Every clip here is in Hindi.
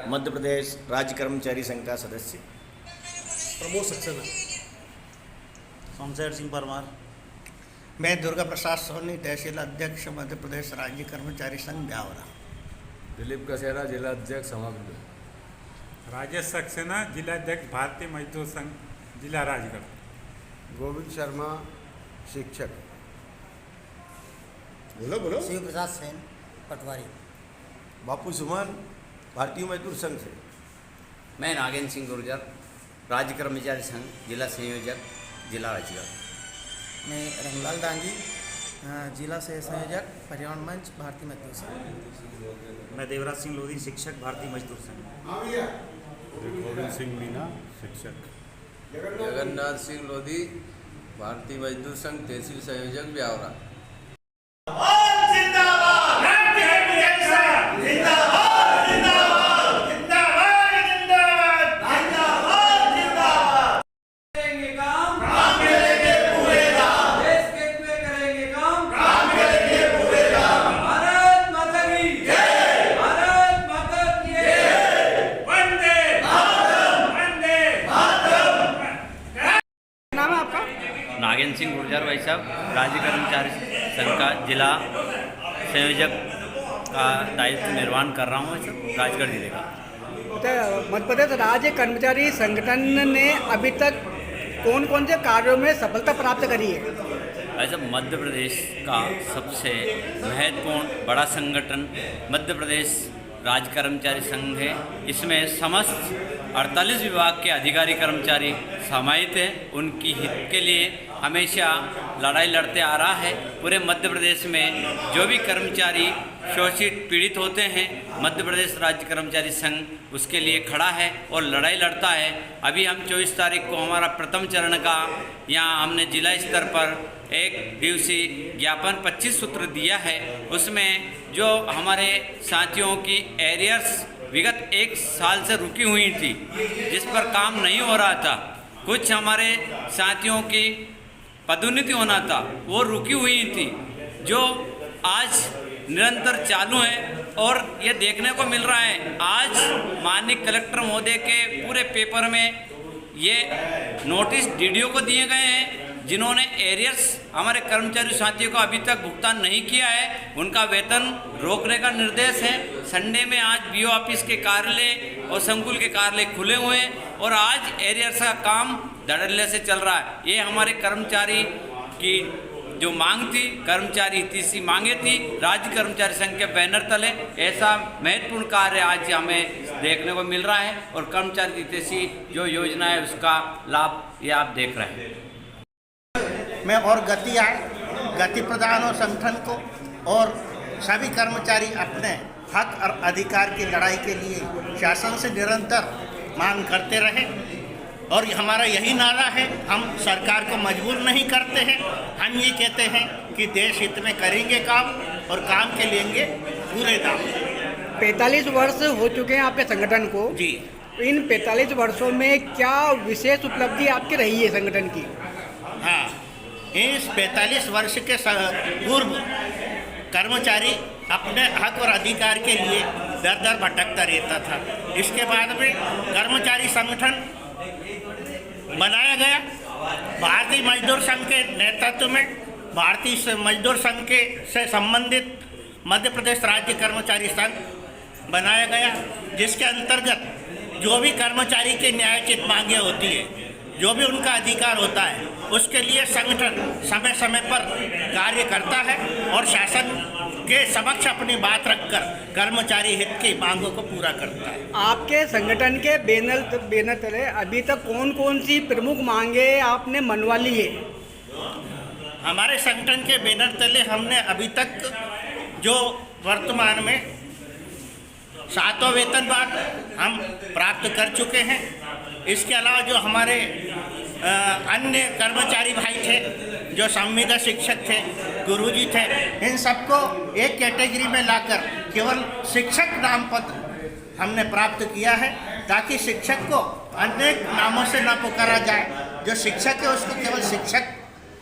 मध्य प्रदेश राज्य कर्मचारी संघ का सदस्य प्रमोद सक्सेना। शमशेर सिंह परमार। मैं दुर्गा प्रसाद सोनी, तहसील अध्यक्ष मध्य प्रदेश राज्य कर्मचारी संघ ब्यावरा। दिलीप कसेरा, जिला अध्यक्ष समग्र। राजेश सक्सेना, जिला अध्यक्ष भारतीय मजदूर संघ जिला राजगढ़। गोविंद शर्मा, शिक्षक। बोलो बोलो। शिव प्रसाद सेन, पटवारी। बापू सुमन, भारतीय मजदूर संघ से। मैं नागेंद्र सिंह गुर्जर, राज्य कर्मचारी संघ जिला संयोजक जिला राजगढ़। मैं रंगलाल डांगी, जिला से संयोजक पर्यावरण मंच भारतीय मजदूर संघ। मैं देवराज सिंह लोधी, शिक्षक भारतीय मजदूर संघ। गोविंद सिंह मीना, शिक्षक। जगन्नाथ सिंह लोधी, भारतीय मजदूर संघ तहसील संयोजक ब्यावरा। नागेंद्र सिंह गुर्जर भाई साहब, राज्य कर्मचारी संघ का जिला संयोजक का दायित्व निर्वहन कर रहा हूँ राजगढ़ जिले का। मध्य प्रदेश राज्य कर्मचारी संगठन ने अभी तक कौन कौन से कार्यों में सफलता प्राप्त करी है? ऐसा मध्य प्रदेश का सबसे महत्वपूर्ण बड़ा संगठन मध्य प्रदेश राज्य कर्मचारी संघ है। इसमें समस्त 48 विभाग के अधिकारी कर्मचारी समाहित हैं। उनकी हित के लिए हमेशा लड़ाई लड़ते आ रहा है। पूरे मध्य प्रदेश में जो भी कर्मचारी शोषित पीड़ित होते हैं, मध्य प्रदेश राज्य कर्मचारी संघ उसके लिए खड़ा है और लड़ाई लड़ता है। अभी हम 24 तारीख को हमारा प्रथम चरण का यहाँ हमने जिला स्तर पर एक दिवसीय ज्ञापन 25 सूत्र दिया है। उसमें जो हमारे साथियों की एरियर्स विगत 1 साल से रुकी हुई थी, जिस पर काम नहीं हो रहा था, कुछ हमारे साथियों की पदोन्नति होना था, वो रुकी हुई थी, जो आज निरंतर चालू है। और ये देखने को मिल रहा है, आज माननीय कलेक्टर महोदय के पूरे पेपर में ये नोटिस डीडीओ को दिए गए हैं। जिन्होंने एरियर्स हमारे कर्मचारी साथियों को अभी तक भुगतान नहीं किया है, उनका वेतन रोकने का निर्देश है। संडे में आज बीओ ऑफिस के कार्यालय और संकुल के कार्यालय खुले हुए हैं और आज एरियर्स का काम धड़ल्ले से चल रहा है। ये हमारे कर्मचारी की जो मांग थी, कर्मचारी हितैषी मांगे थी, राज्य कर्मचारी संघ के बैनर तले ऐसा महत्वपूर्ण कार्य आज हमें देखने को मिल रहा है और कर्मचारी हितैषी जो योजना है उसका लाभ ये आप देख रहे हैं। में और गति आए, गति प्रदान हो संगठन को और सभी कर्मचारी अपने हक और अधिकार की लड़ाई के लिए शासन से निरंतर मांग करते रहे। और हमारा यही नारा है, हम सरकार को मजबूर नहीं करते हैं। हम ये कहते हैं कि देश हित में करेंगे काम और काम के लेंगे पूरे दाम। 45 वर्ष हो चुके हैं आपके संगठन को जी। इन 45 वर्षों में क्या विशेष उपलब्धि आपकी रही है संगठन की? हाँ, इस 45 वर्ष के पूर्व कर्मचारी अपने हक और अधिकार के लिए दर दर भटकता रहता था। इसके बाद में कर्मचारी संगठन बनाया गया। भारतीय मजदूर संघ के नेतृत्व में भारतीय मजदूर संघ के से संबंधित मध्य प्रदेश राज्य कर्मचारी संघ बनाया गया, जिसके अंतर्गत जो भी कर्मचारी के न्यायोचित मांगे होती है, जो भी उनका अधिकार होता है, उसके लिए संगठन समय समय पर कार्य करता है और शासन के समक्ष अपनी बात रखकर कर्मचारी हित की मांगों को पूरा करता है। आपके संगठन के बैनर तले अभी तक कौन कौन सी प्रमुख मांगे आपने मनवा ली है? हमारे संगठन के बैनर तले हमने अभी तक जो वर्तमान में 7वां वेतनमान हम प्राप्त कर चुके हैं। इसके अलावा जो हमारे अन्य कर्मचारी भाई थे, जो संविदा शिक्षक थे, गुरुजी थे, इन सबको एक कैटेगरी में लाकर केवल शिक्षक नाम पत्र हमने प्राप्त किया है, ताकि शिक्षक को अनेक नामों से न पुकारा जाए। जो शिक्षक है उसको केवल शिक्षक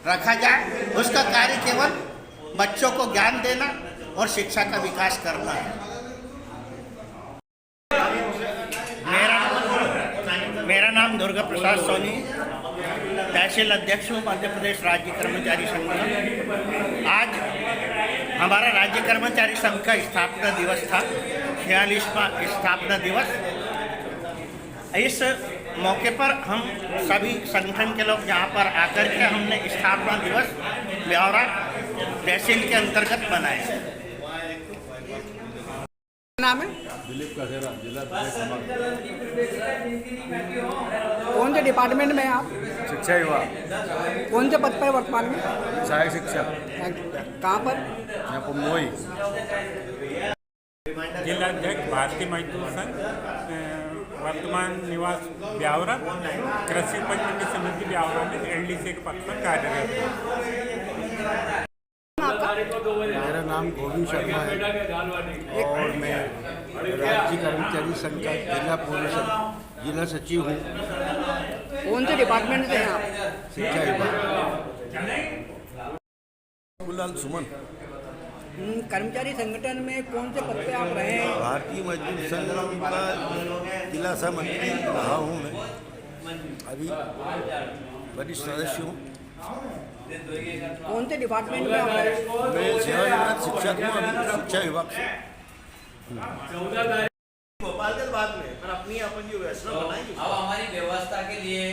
रखा जाए। उसका कार्य केवल बच्चों को ज्ञान देना और शिक्षा का विकास करना है। मेरा नाम दुर्गा प्रसाद सोनी, तहसील अध्यक्ष हूँ मध्य प्रदेश राज्य कर्मचारी संघ का। आज हमारा राज्य कर्मचारी संघ का स्थापना दिवस था, 46वां स्थापना दिवस। इस मौके पर हम सभी संगठन के लोग यहाँ पर आकर के हमने स्थापना दिवस ब्यौरा तहसील के अंतर्गत मनाया। नाम है? दिलीप कसेरा, जिला अध्यक्ष कौन से डिपार्टमेंट में हैं आप? शिक्षा विभाग, कौन से पद पर वर्तमान में? सहायक शिक्षा, कहाँ पर? यहाँ पर मोई। जिला अध्यक्ष भारतीय मजदूर संघ, वर्तमान निवास ब्यावरा, कृषि उपज मंडी समिति ब्यावरा में LDC के पद पर कार्यरत है। मेरा नाम गोविंद शर्मा है और मैं राज्य कर्मचारी संघ का जिला सचिव हूँ, कौन से डिपार्टमेंट से हैं आप? शिक्षा विभाग। गुलाल सुमन, कर्मचारी संगठन में कौन से पद पे आप रहे हैं? भारतीय मजदूर संघ का जिला सह मंत्री रहा हूँ मैं, अभी वरिष्ठ सदस्य हूँ। कौन से डिपार्टमेंट में आप रहे हैं? मैं सेवानिवृत्त शिक्षक हूँ, अभी शिक्षा विभाग से। अब हमारी व्यवस्था के लिए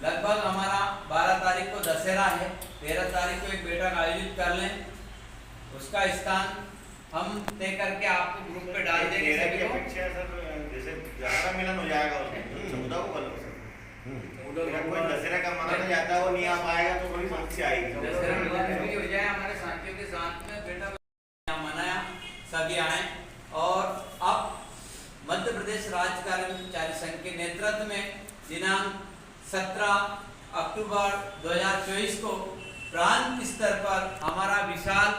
लगभग हमारा 12 तारीख को दशहरा है, 13 तारीख को एक बैठक आयोजित कर लें, उसका स्थान हम तय करके आपको ग्रुप पे डाल देंगे सभी को। जैसे दशहरा मिलन हो जाएगा उसमें समुदाय को बोलो कोई दशहरा का मनाया जाता है वो नहीं आ पाएगा तो थोड़ी समस्या आएगी। दशहरा मिलन भी हो जाए, हमारे साथियों के साथ में बैठक मनाया, सभी आए। और अब मध्य प्रदेश राज्य कर्मचारी संघ के नेतृत्व में दिनांक 17 अक्टूबर 2024 को प्रांत स्तर पर हमारा विशाल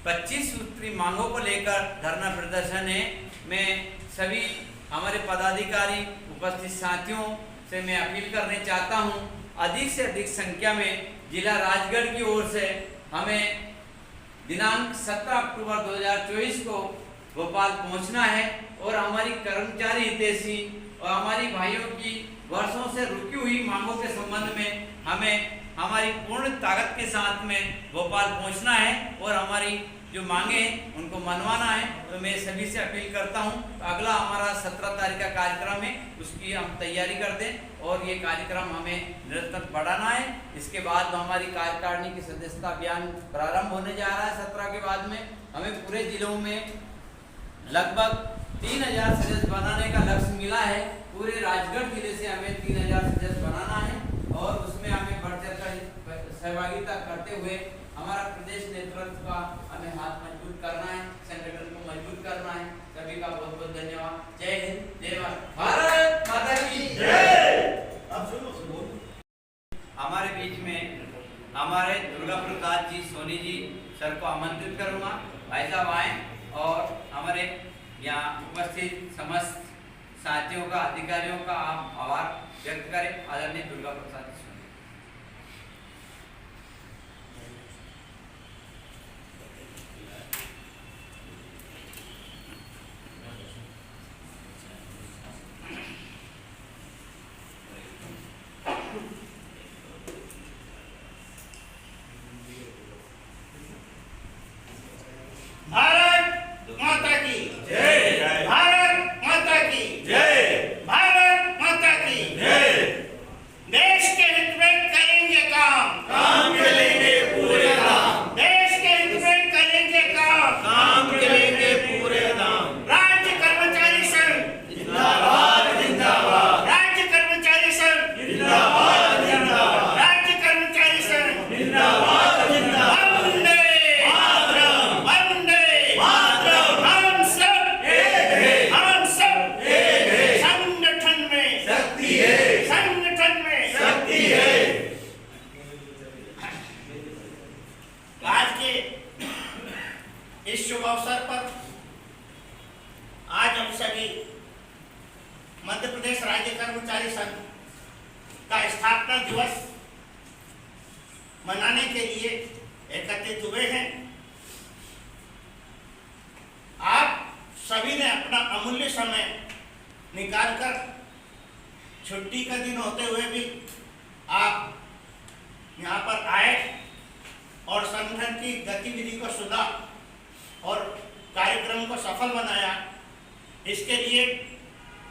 25 सूत्री मांगों को लेकर धरना प्रदर्शन है। मैं सभी हमारे पदाधिकारी उपस्थित साथियों से मैं अपील करने चाहता हूं, अधिक से अधिक संख्या में जिला राजगढ़ की ओर से हमें दिनांक 17 अक्टूबर 2024 को भोपाल पहुंचना है और हमारी कर्मचारी हितैषी और हमारी भाइयों की वर्षों से रुकी हुई मांगों के संबंध में हमें हमारी पूर्ण ताकत के साथ में भोपाल पहुंचना है और हमारी जो मांगे हैं उनको मनवाना है। तो मैं सभी से अपील करता हूं, अगला हमारा 17 तारीख का कार्यक्रम है, उसकी हम तैयारी कर दें और ये कार्यक्रम हमें निरंतर बढ़ाना है। इसके बाद हमारी कार्यकारिणी की सदस्यता अभियान प्रारंभ होने जा रहा है 17 के बाद में। हमें पूरे जिलों में लगभग 3000 सदस्य बनाने का लक्ष्य मिला है। पूरे राजगढ़ जिले से हमें 3000 सदस्य बनाना है और उसमें हमें बढ़ चढ़कर सहभागिता करते हुए हमारा प्रदेश नेतृत्व का हमें हाथ मजबूत करना है, संगठन को मजबूत करना है। सभी का बहुत बहुत धन्यवाद। जय हिंद, जय भारत माता की जय। हमारे बीच में हमारे दुर्गा प्रसाद जी सोनी जी सर को आमंत्रित करूंगा, भाई साहब आए और हमारे यहाँ उपस्थित समस्त साथियों का, अधिकारियों का आप आभार व्यक्त करें। आदरणीय दुर्गा प्रसाद जी सोनी। भारत माता की जय, भारत माता की जय, भारत माता की जय। देश के मनाने के लिए एकत्रित हुए हैं। आप सभी ने अपना अमूल्य समय निकालकर छुट्टी का दिन होते हुए भी आप यहाँ पर आए और संगठन की गतिविधि को सुना और कार्यक्रम को सफल बनाया। इसके लिए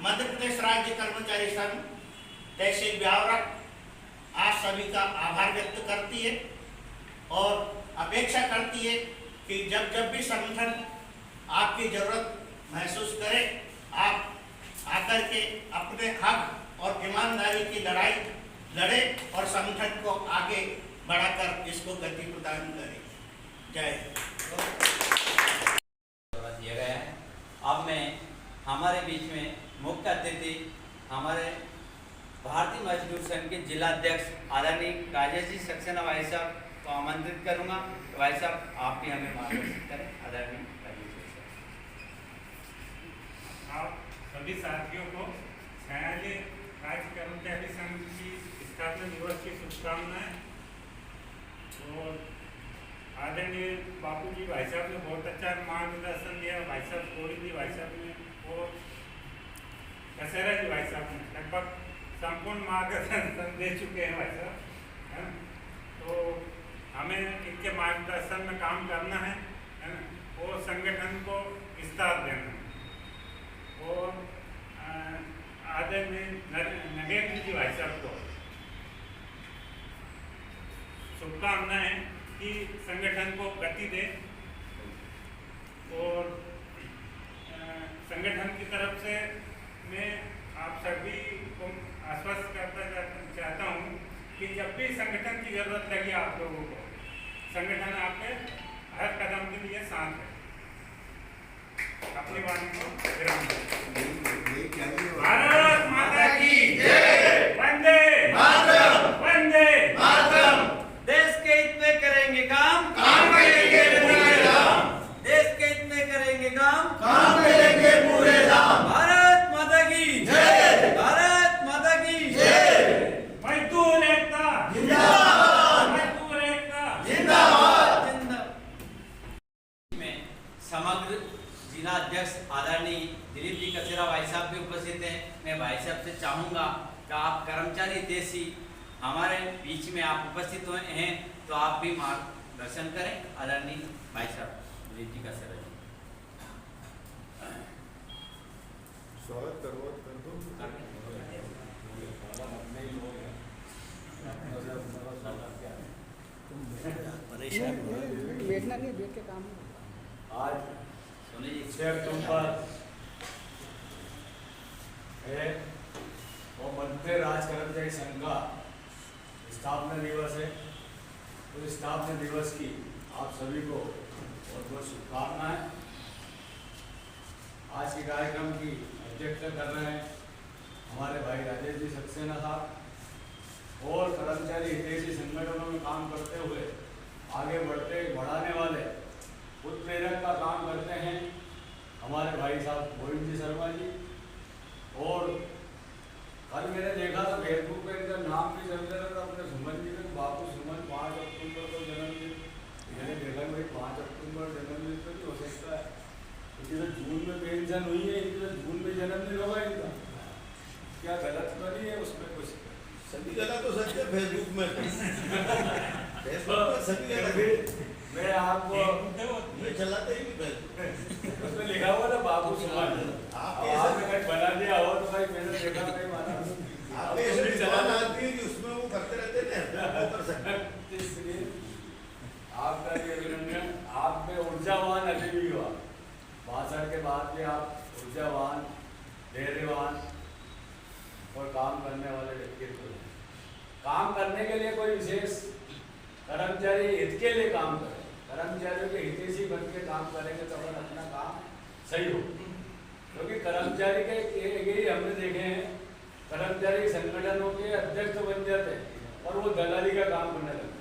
मध्य प्रदेश राज्य कर्मचारी संघ तहसील ब्यावरा आप सभी का आभार व्यक्त करती है और अपेक्षा करती है कि जब जब भी संगठन आपकी जरूरत महसूस करे, आप आकर के अपने हक और ईमानदारी की लड़ाई लड़े और संगठन को आगे बढ़ाकर इसको गति प्रदान करें। जय दिया गया है। अब मैं हमारे बीच में मुख्य अतिथि हमारे भारतीय मजदूर संघ के जिला अध्यक्ष आदरणीय राजेश जी सक्सेना भाई साहब को आमंत्रित करूंगा। भाई साहब आप भी हमें मार्गदर्शन करें। आदरणीय राजेश जी साहब। आप सभी साथियों को 46 राज्य कर्मचारी संघ की स्थापना दिवस की शुभकामनाएं। और आदरणीय बापू जी भाई साहब ने बहुत अच्छा मार्गदर्शन दिया। भाई साहब कोड़ी जी भाई साहब ने और कसेरा जी भाई साहब ने लगभग संपूर्ण मार्गदर्शन दे चुके हैं भाई साहब, है ना। तो हमें इनके मार्गदर्शन में काम करना है ना, और संगठन को विस्तार देना है। और आदरणीय नगेंद्र जी भाई साहब को शुभकामनाएं कि संगठन को गति दे और संगठन की तरफ से मैं आप सभी को आश्वस्त करता चाहता हूँ कि जब भी संगठन की जरूरत लगी आप लोगों को, संगठन आपके हर कदम के लिए साथ है। अपनी वाणी को विराम दें। भारत माता की जय। वंदे मातरम। वंदे मातरम। देश के हित में करेंगे काम, काम करेंगे पूरे दाम। देश के हित में करेंगे काम, काम करेंगे पूरे दाम। भारत माता की जय। भारत माता की जय। मजदूर एकता जिंदाबाद। मजदूर एकता जिंदाबाद। में समग्र जिला अध्यक्ष आदरणीय दिलीप जी कचेरा भाई साहब भी उपस्थित हैं। मैं भाई साहब से चाहूँगा कि आप कर्मचारी हितैषी हमारे बीच में आप उपस्थित हुए हैं तो आप भी मार्गदर्शन करें। आदरणीय भाई साहब दिलीप जी कचेरा जी। स्वागत करो कर दो। परेशान बैठना नहीं, बैठ के काम आज सोनी जी 6 अक्टूबर है और मध्य राज्य कर्मचारी संघ का स्थापना दिवस है। तो स्थापना दिवस की आप सभी को बहुत बहुत शुभकामनाएं। आज के कार्यक्रम की अध्यक्षता कर रहे हैं हमारे भाई राजेश जी सक्सेना साहब और कर्मचारी हितैषी संगठनों में काम करते हुए आगे बढ़ाने वाले उत्प्रेरक का काम करते हैं हमारे भाई साहब गोविंद जी शर्मा जी। और कल मैंने देखा था फेसबुक पे इनका नाम भी चल रहा था अपने सुमन जी में, बापू सुमन 5 अक्टूबर को जन्मदिन। मैंने देखा भाई 5 अक्टूबर जन्मदिन तो नहीं हो सकता है, क्योंकि तो जून में पेंशन हुई है, इनकी तो जून में जन्मदिन होगा इनका। क्या गलत तो नहीं है उसमें कुछ? सभी गलत हो सकते फेसबुक में। फेसबुक में सभी गलत। मैं आपको मैं चलाते ही नहीं फेसबुक। उसमें लिखा हुआ था बाबू सुमन। आपने कहीं बना दिया हो तो भाई मैंने देखा नहीं माना। आप ऐसे चलाना आती है कि उसमें वो करते रहते थे, वो कर सकते। इसलिए आपका ये अभिनंदन। आप में ऊर्जावान अभी भी हुआ, भाषण के बाद भी आप ऊर्जावान, धैर्यवान और काम करने वाले व्यक्तित्व हैं। काम करने के लिए कोई विशेष कर्मचारी हित के लिए काम करें, कर्मचारियों के हितैषी बन के काम करेंगे तो अपन अपना काम सही हो। क्योंकि कर्मचारी के यही हमने देखे हैं, कर्मचारी संगठनों के अध्यक्ष बन जाते हैं और वो दलाली का काम करने लगते।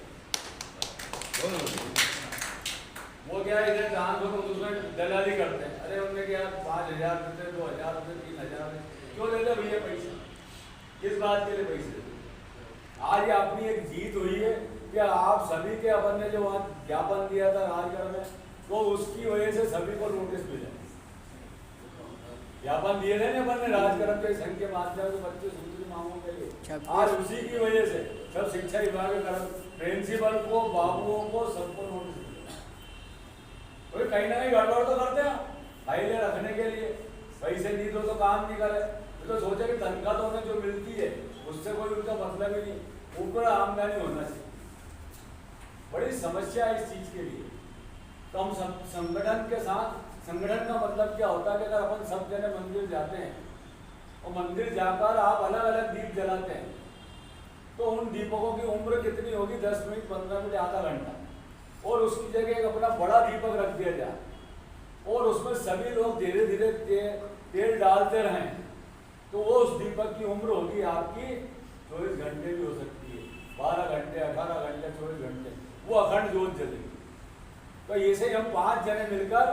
वो क्या इधर जहाँ को उसमें दलाली करते हैं। अरे उनने क्या 5,000 रुपये, 2,000 रुपये, 3,000 क्यों देते भैया पैसा? किस बात के लिए पैसे? आज अपनी एक जीत हुई है क्या आप सभी के अपन ने जो वहाँ ज्ञापन दिया था राजगढ़ में, तो उसकी वजह से सभी को नोटिस मिले। ज्ञापन दिए थे ना अपन ने राजगढ़ के संघ के माध्यम से बच्चे सुंदरी मांगों के लिए, आज उसी की वजह से सब शिक्षा विभाग के प्रिंसिपल को, बाबुओं को, सबको नोटिस मिले। कोई कहीं ना कहीं गड़बड़ तो करते हैं फाइलें रखने के लिए, पैसे नहीं दो तो काम नहीं करे, तो सोचे कि तनख्वाह तो उन्हें जो मिलती है उससे कोई उनका मतलब ही नहीं, ऊपर आमदनी होना चाहिए। बड़ी समस्या है इस चीज के लिए। तो हम संगठन के साथ, संगठन का मतलब क्या होता है कि अगर अपन सब जने मंदिर जाते हैं और मंदिर जाकर आप अलग अलग दीप जलाते हैं, तो उन दीपकों की उम्र कितनी होगी, 10 मिनट, 15 मिनट, आधा घंटा, और उसकी जगह एक अपना बड़ा दीपक रख दिया जाए और उसमें सभी लोग धीरे धीरे तेल डालते रहें, तो वो उस दीपक की उम्र होगी आपकी 24 घंटे भी हो सकती है, 12 घंटे, 18 घंटे, 24 घंटे, वो अखंड जोत जलेगी। तो ऐसे हम 5 जने मिलकर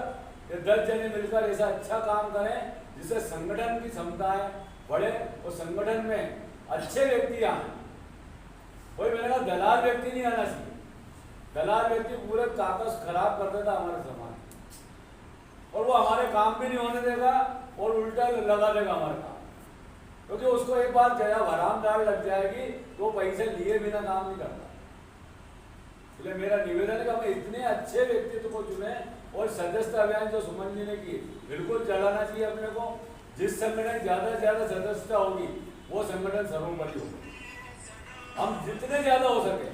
या 10 जने मिलकर ऐसा अच्छा काम करें जिससे संगठन की क्षमताएं बढ़े और संगठन में अच्छे व्यक्ति आए। कोई मैंने कहा दलाल व्यक्ति नहीं आना चाहिए। दलाल व्यक्ति पूरे कागज खराब कर देता हमारे समाज, और वो हमारे काम भी नहीं होने देगा और उल्टा लगा देगा हमारे काम, क्योंकि उसको एक बार जया हरामदार लग जाएगी तो पैसे लिए बिना काम नहीं करता। इसलिए मेरा निवेदन है कि हमें इतने अच्छे व्यक्तित्व को चुने, और सदस्यता अभियान जो सुमन जी ने की बिल्कुल चलाना चाहिए अपने को। जिस संगठन ज्यादा से ज्यादा सदस्यता होगी वो संगठन सर्वोपरि होगा। हम जितने ज्यादा हो सके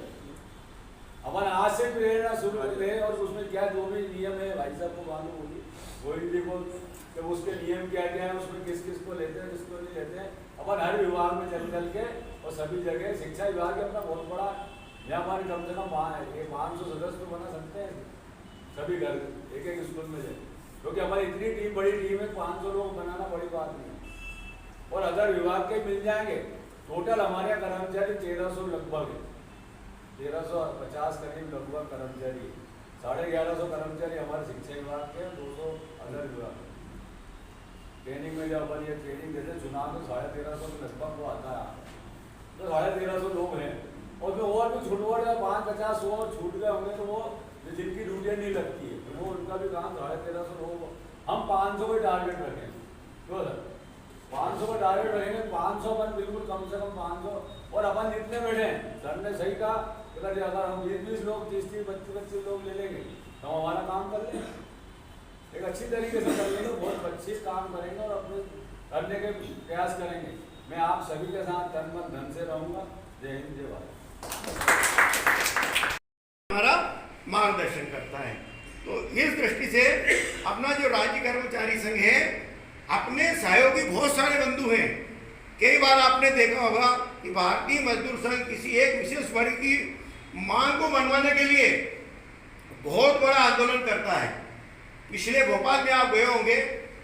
अपन आज से प्रेरणा शुरू करें, और उसमें क्या जो भी नियम है भाई साहब को मालूम होगी, कोई भी को कि उसके नियम क्या क्या है, उसमें किस किस को लेते हैं, किसको नहीं लेते हैं। अपन हर विभाग में चल के और सभी जगह, शिक्षा विभाग के अपना बहुत बड़ा, यहाँ हमारे कम से कम 500 सदस्य तो बना सकते हैं सभी घर, एक एक स्कूल में जाए, क्योंकि हमारी इतनी टीम, बड़ी टीम है, 500 लोग बनाना बड़ी बात नहीं है। और अदर विभाग के मिल जाएंगे। टोटल हमारे यहाँ कर्मचारी 1300 लगभग है, 1350 करीब लगभग कर्मचारी, 1150 कर्मचारी हमारे शिक्षा विभाग के, 200 अदर विभाग। ट्रेनिंग में जब अपन ये ट्रेनिंग देते चुनाव में 1350 के लगभग वो आता है, तो 1350 लोग हैं, और जो और भी छूट गए 5-50 100 छूट गए होंगे, तो वो जिनकी ड्यूटियाँ नहीं लगती है तो वो उनका भी काम 1350 लोग। हम 500 का टारगेट रखें, क्यों सर 500 का टारगेट रखेंगे, 500 अपन बिल्कुल कम से कम 500। और अपन जितने बैठे हैं, सर ने सही कहा, अगर हम 20-20 लोग, 30-30, 25-25 लोग ले लेंगे तो हम हमारा काम कर लेंगे, एक अच्छी तरीके से कर लेंगे, बहुत अच्छे काम करेंगे और अपने करने के प्रयास करेंगे। मैं आप सभी के साथ तन मन धन से रहूँगा। जय हिंद, जय भारत। हमारा मार्गदर्शन करता है। तो इस दृष्टि से अपना जो राज्य कर्मचारी संघ है, अपने सहयोगी बहुत सारे बंधु हैं। कई बार आपने देखा होगा कि भारतीय मजदूर संघ किसी एक विशेष वर्ग की मांग को मनवाने के लिए बहुत बड़ा आंदोलन करता है। पिछले भोपाल में आप गए होंगे,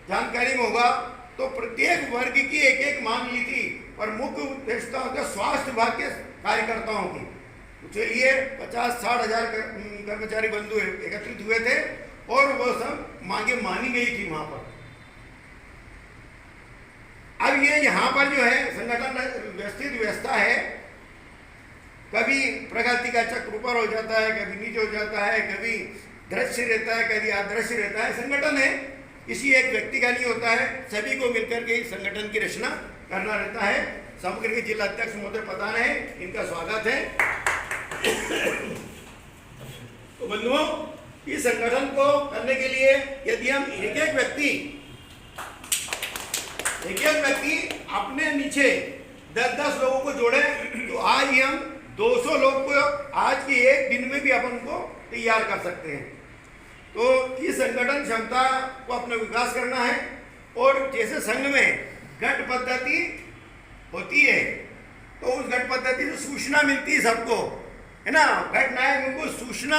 जानकारी में होगा, तो प्रत्येक वर्ग की एक एक मांग ली थी, और मुख्य उद्देश्य था स्वास्थ्य विभाग के कार्यकर्ताओं की। चलिए 50-60 हजार कर्मचारी बंधु एकत्रित हुए थे और वो सब मांगे मानी गई थी वहां पर। अब ये यहाँ पर जो है संगठन व्यवस्थित व्यवस्था है, कभी प्रगति का चक्र ऊपर हो जाता है, कभी नीचे हो जाता है, कभी दृश्य रहता है, कभी अदृश्य रहता है। संगठन है, किसी एक व्यक्ति का नहीं होता है, सभी को मिलकर के संगठन की रचना करना रहता है। समग्र के जिला अध्यक्ष महोदय प्रधान है, इनका स्वागत है। तो बंधुओं, इस संगठन को करने के लिए यदि हम एक एक व्यक्ति अपने नीचे 10-10 लोगों को जोड़े, तो आज ही हम 200 लोग को आज के एक दिन में भी अपन को तैयार कर सकते हैं। तो इस संगठन क्षमता को अपना विकास करना है, और जैसे संघ में गठ पद्धति होती है, तो उस गठ पद्धति से सूचना मिलती है सबको, है ना। गठ नायक उनको सूचना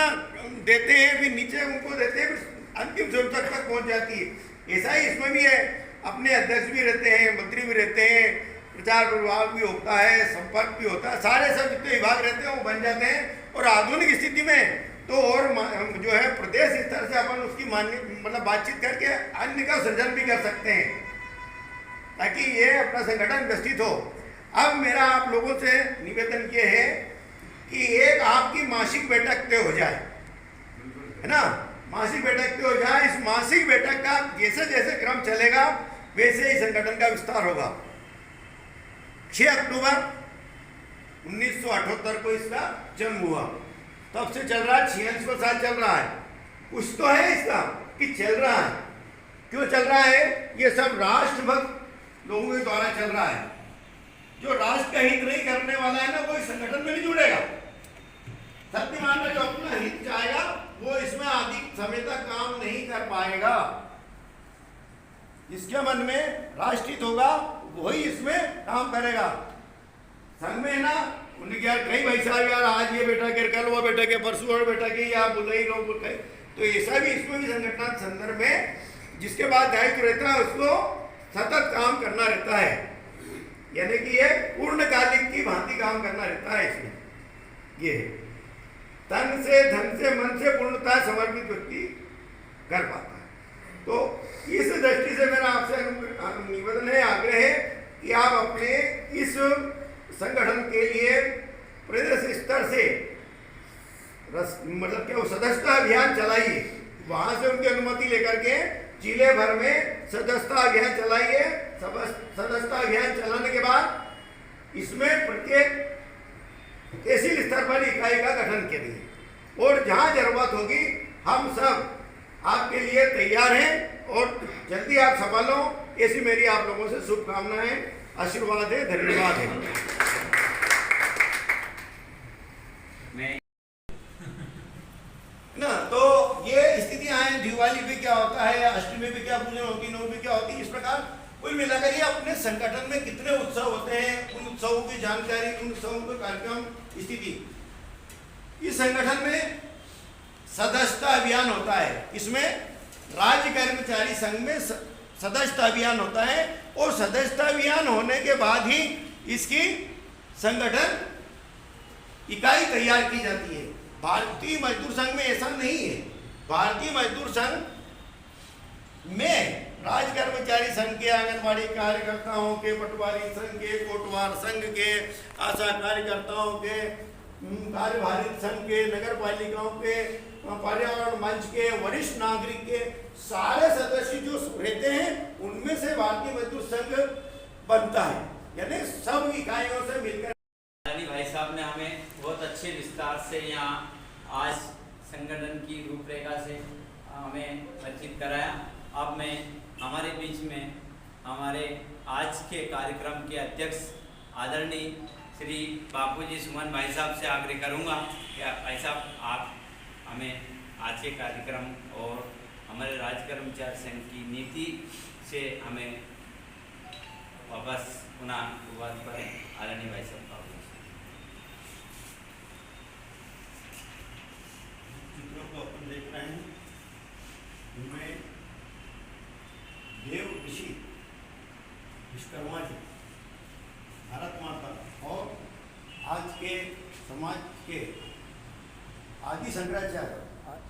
देते हैं, फिर नीचे उनको देते हैं, फिर अंतिम स्वरूप तक पहुंच जाती है। ऐसा ही इसमें भी है, अपने अध्यक्ष भी रहते हैं, मंत्री भी रहते हैं, प्रचार प्रभाव भी होता है, संपर्क भी होता है, सारे सब जितने विभाग रहते हैं वो बन जाते हैं। और आधुनिक स्थिति में तो और जो है प्रदेश स्तर से अपन उसकी मतलब बातचीत करके अन्य का सृजन भी कर सकते हैं, ताकि ये अपना संगठन व्यवस्थित हो। अब मेरा आप लोगों से निवेदन ये है कि एक आपकी मासिक बैठक तय हो जाए, है ना, मासिक बैठक तय हो जाए। इस मासिक बैठक का जैसे जैसे क्रम चलेगा वैसे ही संगठन का विस्तार होगा। 6 अक्टूबर 1978 को इसका जन्म हुआ, तब से चल रहा है, 46वां साल चल रहा है। कुछ तो है इसका कि चल रहा है। क्यों चल रहा है? ये सब राष्ट्रभक्त लोगों के द्वारा चल रहा है। जो राष्ट्र का हित नहीं करने वाला है ना, वो इस संगठन में नहीं जुड़ेगा। शक्तिमान में जो अपना हित चाहेगा वो इसमें अधिक समय तक काम नहीं कर पाएगा। जिसके मन में राष्ट्रहित होगा वही इसमें काम करेगा। संघ में ना उनके यार कई भाई साहब यार आज ये बैठक है, कल वो बैठक है, परसों और बैठक है, या बुलाई लोग बोलते, तो ऐसा भी इसमें भी संगठन संदर्भ में जिसके बाद दायित्व रहता है उसको सतत काम करना रहता है, यानी कि ये पूर्णकालिक की भांति काम करना रहता है इसमें। ये तन से धन से मन से पूर्णता समर्पित व्यक्ति कर पाता है। तो इस दृष्टि से मेरा आपसे निवेदन है, आग्रह है कि आप अपने इस संगठन के लिए प्रदेश स्तर से मतलब क्या सदस्यता अभियान चलाइए। वहां से उनकी अनुमति लेकर के जिले भर में सदस्यता अभियान चलाइए। सदस्यता अभियान चलाने के बाद इसमें प्रत्येक तहसील स्तर पर इकाई का गठन करिए और जहां जरूरत होगी हम सब आपके लिए तैयार हैं और जल्दी आप सफल हो, ऐसी मेरी आप लोगों से शुभकामनाएं, आशीर्वाद है, धन्यवाद है। ना तो ये स्थितियां हैं। दिवाली पे क्या होता है, अष्टमी पे क्या पूजन होती है, नवमी पे क्या होती है, इस प्रकार कुल मिलाकर ये अपने संगठन में कितने उत्सव होते हैं, उन उत्सवों की जानकारी, उन उत्सवों के कार्यक्रम स्थिति। इस संगठन में सदस्यता अभियान होता है। इसमें राज्य कर्मचारी संघ में सदस्यता अभियान होता है और सदस्यता अभियान होने के बाद ही इसकी संगठन इकाई तैयार की जाती है। भारतीय मजदूर संघ में ऐसा नहीं है। भारतीय मजदूर संघ में राज्य कर्मचारी संघ के, आंगनबाड़ी कार्यकर्ताओं के, पटवारी संघ के, कोटवार संघ के, आशा कार्यकर्ताओं के, कार्यभारित संघ के, नगर पालिकाओं के, पर्यावरण मंच के, वरिष्ठ नागरिक के सारे सदस्य जो रहते हैं उनमें से भारतीय मजदूर संघ बनता है। यानी सब इकाइयों से मिलकर भाई साहब ने हमें बहुत अच्छे विस्तार से यहाँ आज संगठन की रूपरेखा से हमें परिचित कराया। अब मैं हमारे बीच में हमारे आज के कार्यक्रम के अध्यक्ष आदरणीय श्री बापूजी सुमन भाई साहब से आग्रह करूँगा कि भाई साहब आप हमें आज के कार्यक्रम और हमारे राज्य कर्मचारी संघ की नीति से हमें वापस पुनः बात करें। आदरणीय भाई साहब चित्रों को अपन देख रहे हैं, उनमें देव ऋषि विश्वकर्मा जी, भारत माता और आज के समाज के आदि शंकराचार्य,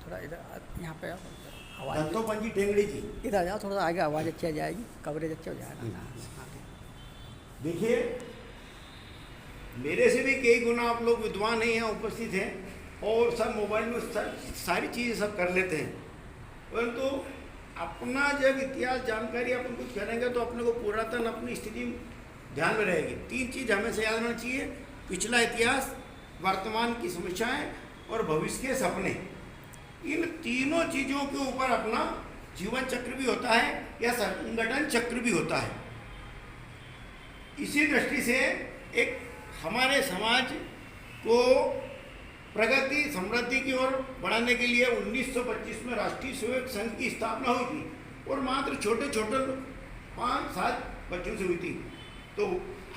थोड़ा इधर यहाँ पे आवाज़ दत्तोपंत जी टेंगड़ी जी, इधर जाओ, थोड़ा आगे आवाज़ अच्छी आ जाएगी, कवरेज अच्छा हो जाएगा। देखिए मेरे से भी कई गुना आप लोग विद्वान हैं, यहाँ उपस्थित हैं और सब मोबाइल में सारी चीज़ें सब कर लेते हैं, परंतु अपना जब इतिहास जानकारी अपन कुछ करेंगे तो अपने को पुरातन अपनी स्थिति ध्यान में रहेगी। 3 चीज़ हमेशा याद रखना चाहिए: पिछला इतिहास, वर्तमान की समस्याएं और भविष्य के सपने। इन तीनों चीज़ों के ऊपर अपना जीवन चक्र भी होता है या संगठन चक्र भी होता है। इसी दृष्टि से एक हमारे समाज को प्रगति समृद्धि की ओर बढ़ाने के लिए 1925 में राष्ट्रीय सेवक संघ की स्थापना हुई थी और मात्र छोटे छोटे 5-7 बच्चों से हुई थी। तो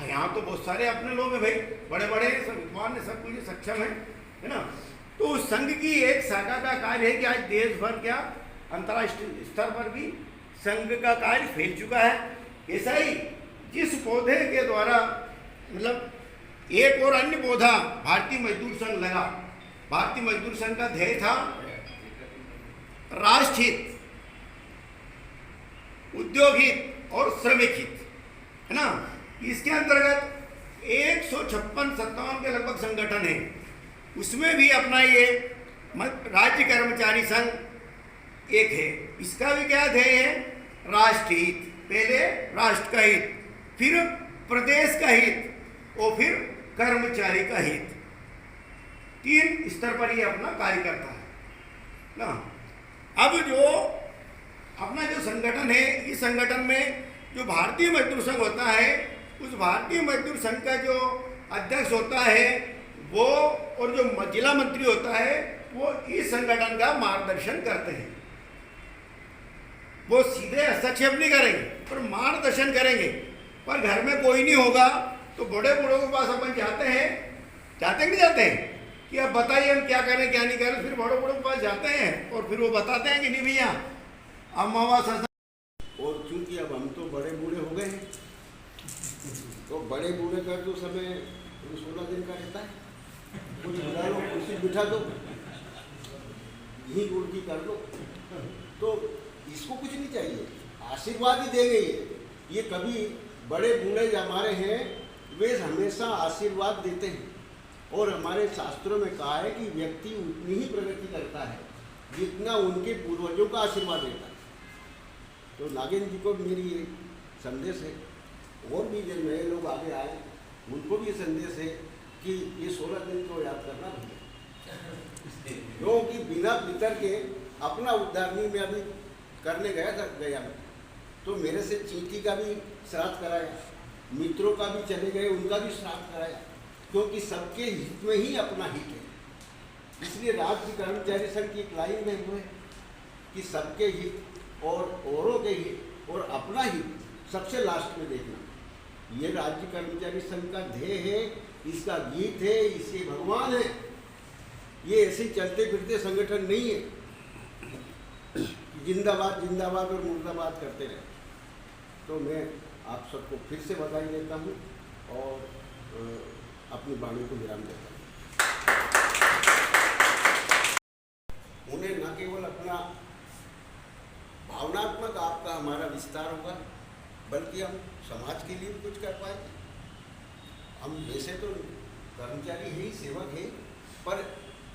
यहाँ तो बहुत सारे अपने लोग हैं भाई, बड़े बड़े सब विद्वान है, सब कुछ सक्षम है ना। तो उस संघ की एक शाखा का कार्य है कि आज देश भर क्या अंतर्राष्ट्रीय स्तर पर भी संघ का कार्य फैल चुका है। ऐसा ही जिस पौधे के द्वारा मतलब एक और अन्य पौधा भारतीय मजदूर संघ लगा। भारतीय मजदूर संघ का ध्येय था राष्ट्रहित, उद्योग हित और श्रमिक हित, है ना। इसके अंतर्गत 156-57 के लगभग संगठन हैं उसमें भी अपना ये राज्य कर्मचारी संघ एक है। इसका भी क्या ध्येय है? राष्ट्र हित, पहले राष्ट्र का हित, फिर प्रदेश का हित और फिर कर्मचारी का हित, 3 स्तर पर ये अपना कार्य करता है ना। अब जो अपना जो संगठन है, इस संगठन में जो भारतीय मजदूर संघ होता है, उस भारतीय मजदूर संघ का जो अध्यक्ष होता है वो, और जो जिला मंत्री होता है वो इस संगठन का मार्गदर्शन करते हैं। वो सीधे हस्तक्षेप नहीं करेंगे पर मार्गदर्शन करेंगे। पर घर में कोई नहीं होगा तो बड़े बूढ़ों के पास अपन जाते हैं नहीं जाते हैं कि अब बताइए हम क्या करें क्या नहीं करें। फिर बड़े बूढ़ों के पास जाते हैं और फिर वो बताते हैं कि नहीं भैया अमावस। और चूंकि अब हम तो बड़े बूढ़े हो गए हैं, तो बड़े बूढ़े का जो समय 16 दिन का रहता है, कुछ बुला लो, कुर्सी बिठा दो, यही उल्टी कर दो, तो इसको कुछ नहीं चाहिए, आशीर्वाद ही देंगे। ये कभी बड़े बूढ़े जो हमारे हैं वे हमेशा आशीर्वाद देते हैं, और हमारे शास्त्रों में कहा है कि व्यक्ति उतनी ही प्रगति करता है जितना उनके पूर्वजों का आशीर्वाद देता है। तो नागेंद्र जी को मेरी ये संदेश है, और भी जो नए लोग आगे आए उनको भी ये संदेश है कि ये 16 दिन को याद करना भूलें, क्योंकि बिना पितर के अपना उद्धार नहीं। मैं अभी करने गया मैं, तो मेरे से चींटी का भी श्राद्ध कराया, मित्रों का भी चले गए उनका भी श्राद्ध कराया, क्योंकि सबके हित में ही अपना हित है। इसलिए राज्य कर्मचारी संघ की एक लाइन में हुए कि सबके हित और औरों के हित और अपना हित सबसे लास्ट में देखना। ये राज्य कर्मचारी संघ का ध्येय है, इसका गीत है, इसके भगवान है। ये ऐसे चलते फिरते संगठन नहीं है जिंदाबाद जिंदाबाद और मुर्दाबाद करते रहे। तो मैं आप सबको फिर से बधाई देता हूँ और अपनी वाणी को विराम देता हूँ। उन्हें न केवल अपना भावनात्मक आपका हमारा विस्तार होगा, बल्कि हम समाज के लिए भी कुछ कर पाएंगे। हम वैसे तो कर्मचारी ही, सेवक है, पर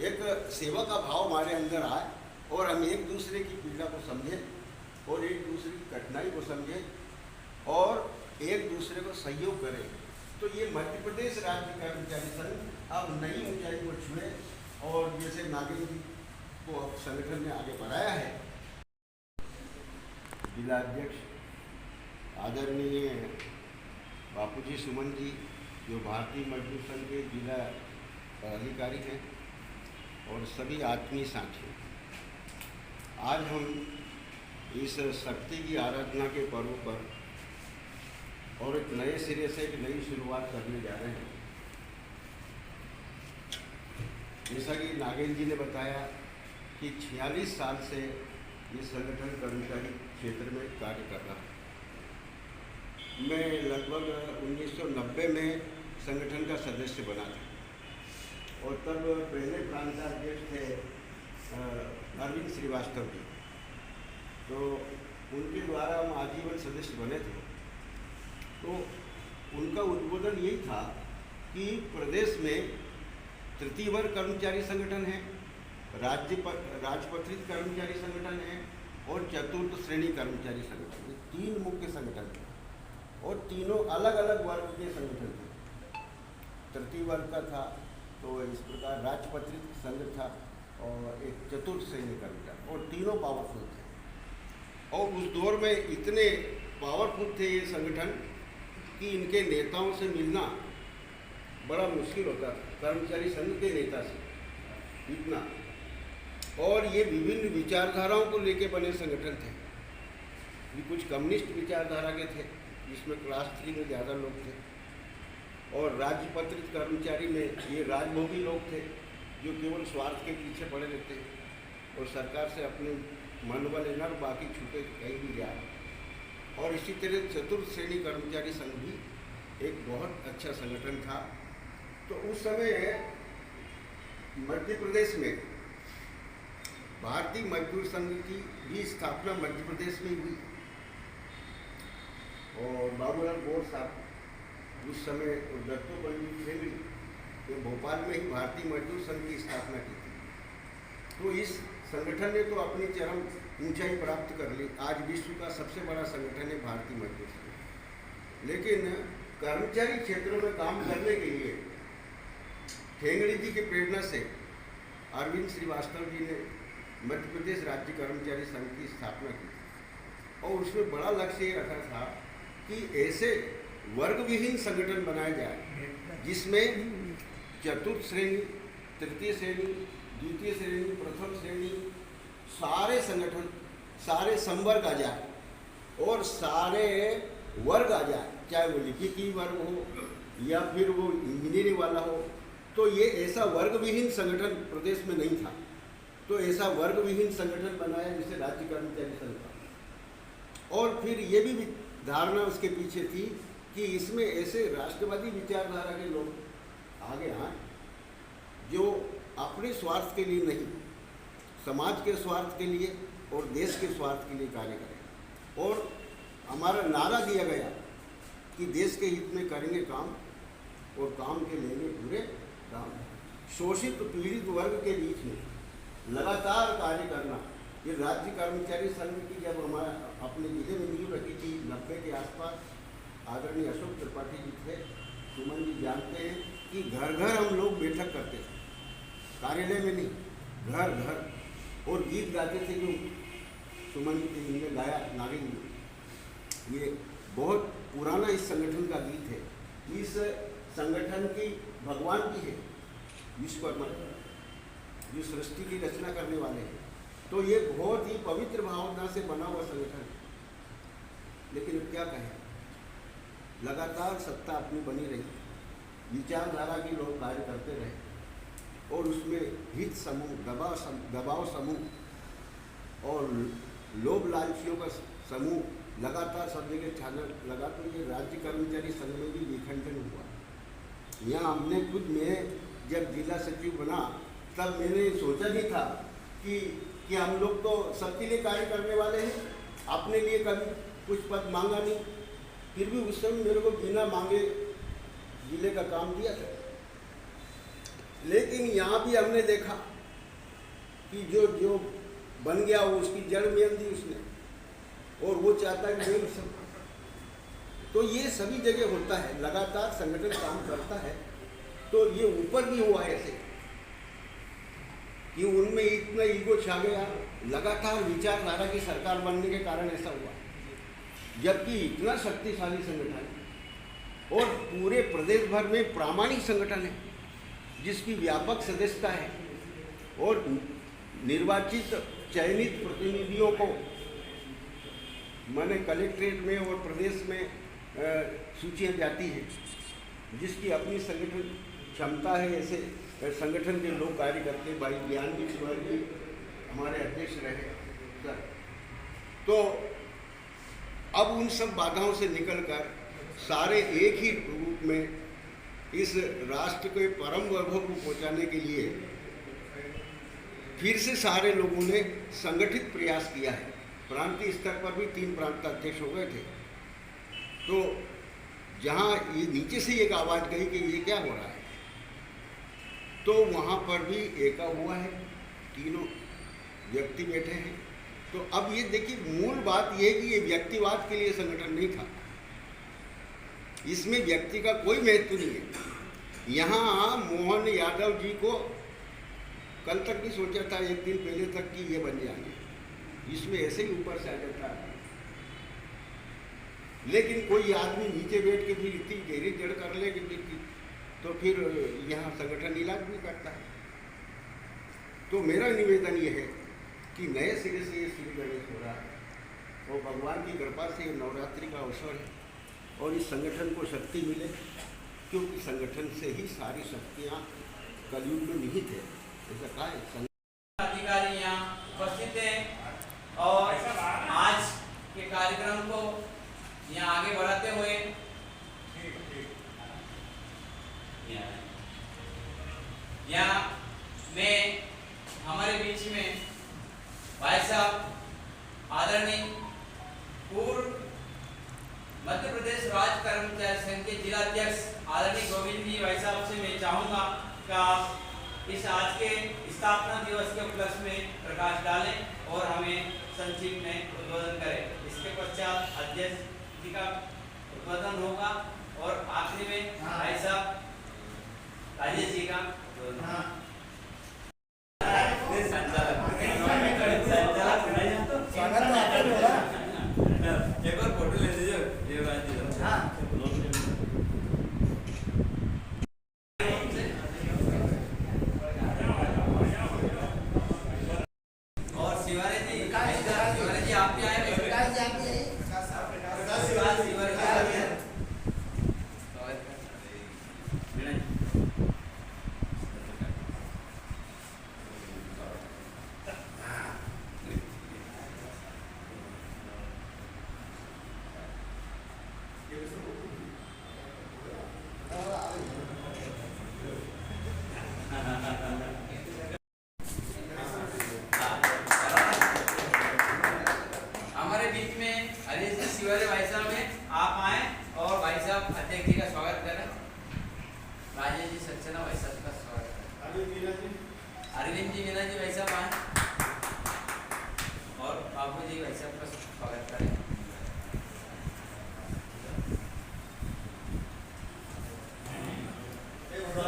एक सेवा का भाव हमारे अंदर आए और हम एक दूसरे की पीड़ा को समझें और एक दूसरे की कठिनाई को समझें और एक दूसरे को सहयोग करें। तो ये मध्य प्रदेश राज्य कर्मचारी संघ अब नई ऊंचाई को छुए और जैसे नागेंद्र जी को अब संगठन ने आगे बढ़ाया है। जिला अध्यक्ष आदरणीय बापूजी सुमन जी, जो भारतीय मजदूर संघ के जिला पदाधिकारी हैं, और सभी आत्मीय साथियों, आज हम इस शक्ति की आराधना के पर्व पर और एक नए सिरे से एक नई शुरुआत करने जा रहे हैं। जैसा कि नागेंद्र जी ने बताया कि 46 साल से ये संगठन कर्मचारी क्षेत्र में कार्य कर रहा है। मैं लगभग 1990 में संगठन का सदस्य बना था और तब पहले प्रांताध्यक्ष थे अरविंद श्रीवास्तव जी, तो उनके द्वारा हम आजीवन सदस्य बने थे। तो उनका उद्बोधन यही था कि प्रदेश में तृतीय वर्ग कर्मचारी संगठन है, राजपत्रित कर्मचारी संगठन है और चतुर्थ श्रेणी कर्मचारी संगठन। ये 3 मुख्य संगठन थे और तीनों अलग अलग वर्ग के संगठन थे। तृतीय वर्ग का था तो इस प्रकार राजपत्रित संघ था और एक चतुर्थ श्रेणी कर्मचारी, और तीनों पावरफुल थे। और उस दौर में इतने पावरफुल थे ये संगठन कि इनके नेताओं से मिलना बड़ा मुश्किल होता था, कर्मचारी संघ के नेता से इतना। और ये विभिन्न विचारधाराओं को लेके बने संगठन थे। ये कुछ कम्युनिस्ट विचारधारा के थे, जिसमें क्लास 3 में ज़्यादा लोग थे, और राज्यपत्रित कर्मचारी में ये राजभोगी लोग थे जो केवल स्वार्थ के पीछे पड़े रहते हैं और सरकार से अपने मनवा लेना और बाकी छूटे कहीं भी जाए। और इसी तरह चतुर्थ श्रेणी कर्मचारी संघ भी एक बहुत अच्छा संगठन था। तो उस समय मध्य प्रदेश में भारतीय मजदूर संघ की भी स्थापना मध्य प्रदेश में हुई और बाबूलाल गौर साहब उस समय दत्तो बंधु थे भी, तो भोपाल में ही भारतीय मजदूर संघ की स्थापना की थी। तो इस संगठन ने तो अपनी चरम ऊंचाई प्राप्त कर ली। आज विश्व का सबसे बड़ा संगठन है भारतीय मजदूर संघ। लेकिन कर्मचारी क्षेत्रों में काम करने के लिए ठेंगड़ी जी की प्रेरणा से अरविंद श्रीवास्तव जी ने मध्य प्रदेश राज्य कर्मचारी संघ की स्थापना की और उसमें बड़ा लक्ष्य ये रखा था कि ऐसे वर्गविहीन संगठन बनाए जाए जिसमें चतुर्थ श्रेणी, तृतीय श्रेणी, द्वितीय श्रेणी, प्रथम श्रेणी, सारे संगठन, सारे संवर्ग आ जाए और सारे वर्ग आ जाए, चाहे वो लिपिकी वर्ग हो या फिर वो इंजीनियरिंग वाला हो। तो ये ऐसा वर्गविहीन संगठन प्रदेश में नहीं था, तो ऐसा वर्गविहीन संगठन बनाया जिसे राज्य कर्मचारी संघ था। और फिर ये भी धारणा उसके पीछे थी कि इसमें ऐसे राष्ट्रवादी विचारधारा के लोग आगे आए जो अपने स्वार्थ के लिए नहीं, समाज के स्वार्थ के लिए और देश के स्वार्थ के लिए कार्य करें। और हमारा नारा दिया गया कि देश के हित में करेंगे काम और काम के लेंगे पूरे काम। शोषित पीड़ित वर्ग के बीच में लगातार कार्य करना, ये राज्य कर्मचारी संघ की जब हमारा अपने जिले में नींव रखी थी 90 के आसपास, आदरणीय अशोक त्रिपाठी जी थे, सुमन जी जानते हैं कि घर घर हम लोग बैठक करते थे, कार्यालय में नहीं, घर घर, और गीत गाते थे जो सुमन जी ने गाया नागिन जी। ये बहुत पुराना इस संगठन का गीत है। इस संगठन की भगवान की है विश्वकर्मा, जो सृष्टि की रचना करने वाले हैं। तो ये बहुत ही पवित्र भावना से बना हुआ संगठन है। लेकिन अब क्या कहें, लगातार सत्ता अपनी बनी रही, विचारधारा के लोग कार्य करते रहे और उसमें हित समूह, दबाव समूह और लोभ लालचियों का समूह लगातार सब जगह छाना लगा। तो ये राज्य कर्मचारी संघ में भी विखंडन हुआ। यहाँ हमने खुद, मैं जब जिला सचिव बना तब मैंने सोचा नहीं था कि हम लोग तो सबके लिए कार्य करने वाले हैं, अपने लिए कभी कुछ पद मांगा नहीं। फिर भी उस समय मेरे को बिना मांगे जिले का काम दिया था। लेकिन यहाँ भी हमने देखा कि जो बन गया वो उसकी जड़ मेल दी उसने, और वो चाहता है मेल सब। तो ये सभी जगह होता है, लगातार संगठन काम करता है। तो ये ऊपर भी हुआ ऐसे कि उनमें इतना ईगो छा गया, लगातार विचारधारा की सरकार बनने के कारण ऐसा हुआ। जबकि इतना शक्तिशाली संगठन और पूरे प्रदेश भर में प्रामाणिक संगठन है जिसकी व्यापक सदस्यता है और निर्वाचित चयनित प्रतिनिधियों को माने कलेक्ट्रेट में और प्रदेश में सूचियाँ जाती है, जिसकी अपनी संगठन क्षमता है। ऐसे संगठन के लोग कार्य करते। भाई ज्ञान जी हमारे अध्यक्ष रहे। तो अब उन सब बाधाओं से निकलकर सारे एक ही रूप में इस राष्ट्र के परम वैभव को पहुंचाने के लिए फिर से सारे लोगों ने संगठित प्रयास किया है। प्रांतीय स्तर पर भी 3 प्रांताध्यक्ष हो गए थे। तो जहाँ ये नीचे से एक आवाज़ गई कि ये क्या हो रहा है, तो वहाँ पर भी एका हुआ है, तीनों व्यक्ति बैठे हैं। तो अब ये देखिए, मूल बात ये है कि ये व्यक्तिवाद के लिए संगठन नहीं था, इसमें व्यक्ति का कोई महत्व नहीं है। यहाँ मोहन यादव जी को कल तक भी सोचा था, एक दिन पहले तक, कि ये बन जाएंगे, इसमें ऐसे ही ऊपर से आ जाता है। लेकिन कोई आदमी नीचे बैठ के फिर इतनी गहरी जड़ कर ले तो फिर यहाँ संगठन इलाज भी करता है। तो मेरा निवेदन ये है कि नए सिरे से ये श्री गणेश हो रहा है और भगवान की कृपा से ये नवरात्रि का अवसर है और इस संगठन को शक्ति मिले, क्योंकि संगठन से ही सारी शक्तियाँ कलयुग में निहित है। ऐसा कहा है। अधिकारी यहाँ उपस्थित हैं और आज के कार्यक्रम को यहाँ आगे बढ़ाते हुए यहाँ में हमारे बीच में भाई साहब आदरणीय पूर्व मध्य प्रदेश राज्य कर्मचारी संघ के जिला अध्यक्ष आदरणीय गोविंद जी भाई साहब से मैं चाहूँगा स्थापना दिवस के उपलक्ष्य में प्रकाश डालें और हमें संक्षिप्त में उद्बोधन करें। इसके पश्चात अध्यक्ष जी का उद्बोधन होगा और आखिरी में भाई साहब राजेश जी का उद्बोधन। एक बार फोटो ले लीजिए। और शिवारे जी आप भी आए। हमारे बीच में हरीश जी शिवारे भाई साहब हैं, आप आए और भाई साहब अध्यक्ष जी का स्वागत करें। राजेश जी सक्सेना भाई साहब का स्वागत करें। अरविंद जी मीना जी भाई साहब आए और बाबू जी भाई साहब का स्वागत करें।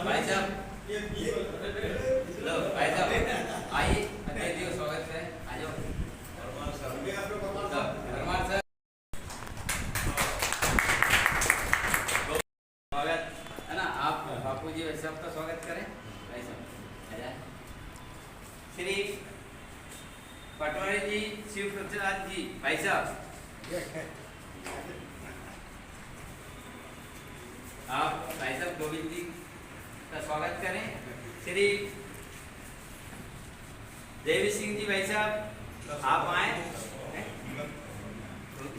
भाई साहब भाई साहब आइए अध्यक्ष जी का स्वागत करें। आ जाओ परमार सर। स्वागत है ना, आप बापू जी वैसे आपका स्वागत करें। भाई साहब श्री पटवारी जी शिव प्रसाद जी भाई साहब आप भाई साहब गोविंद जी का स्वागत करें। श्री देवी सिंह जी भाई साहब आप आए।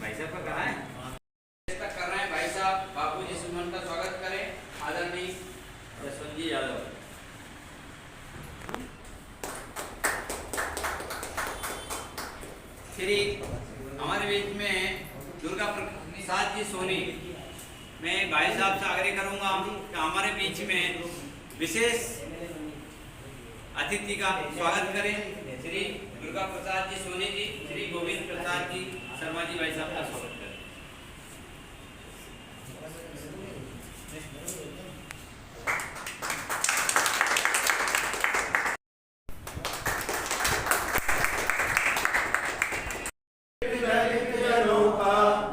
भाई साहब का कर रहे हैं भाई साहब बापू जी सुमन का स्वागत करें। आदरणीय यशवंत जी यादव। श्री हमारे बीच में दुर्गा प्रसाद जी सोनी। मैं भाई साहब से आग्रह करूंगा कि हमारे बीच में विशेष अतिथि का स्वागत करें। श्री दुर्गा प्रसाद जी सोनी जी, श्री गोविंद प्रसाद जी शर्मा जी भाई साहब का स्वागत करें।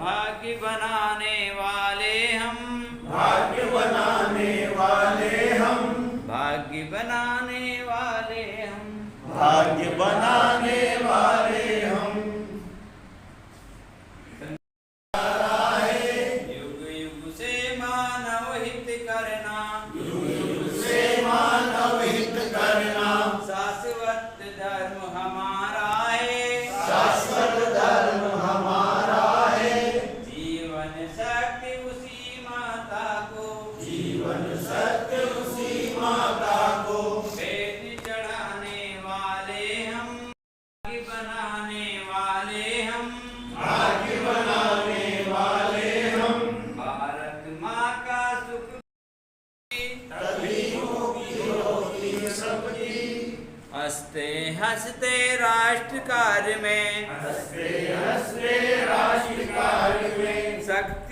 भाग्य बनाने वाले हम, भाग्य बनाने वाले हम, भाग्य बनाने वाले हम, भाग्य बनाने वाले हम। युग युग से मानव हित करना, युग युग से मानव हित करना, शाश्वत धर्म हमारा है, शाश्वत धर्म हमारा है। जीवन शक्ति उसी माता को, जीवन सत्य उसी माता को, बेटी चढ़ाने वाले हम, भाग्य बनाने वाले हम, भाग्य बनाने वाले हम। भारत माँ का सुख तभी होगी होगी सबकी, हंसते हंसते राष्ट्र कार्य में, हंसते हंसते राष्ट्र कार्य में, शक्ति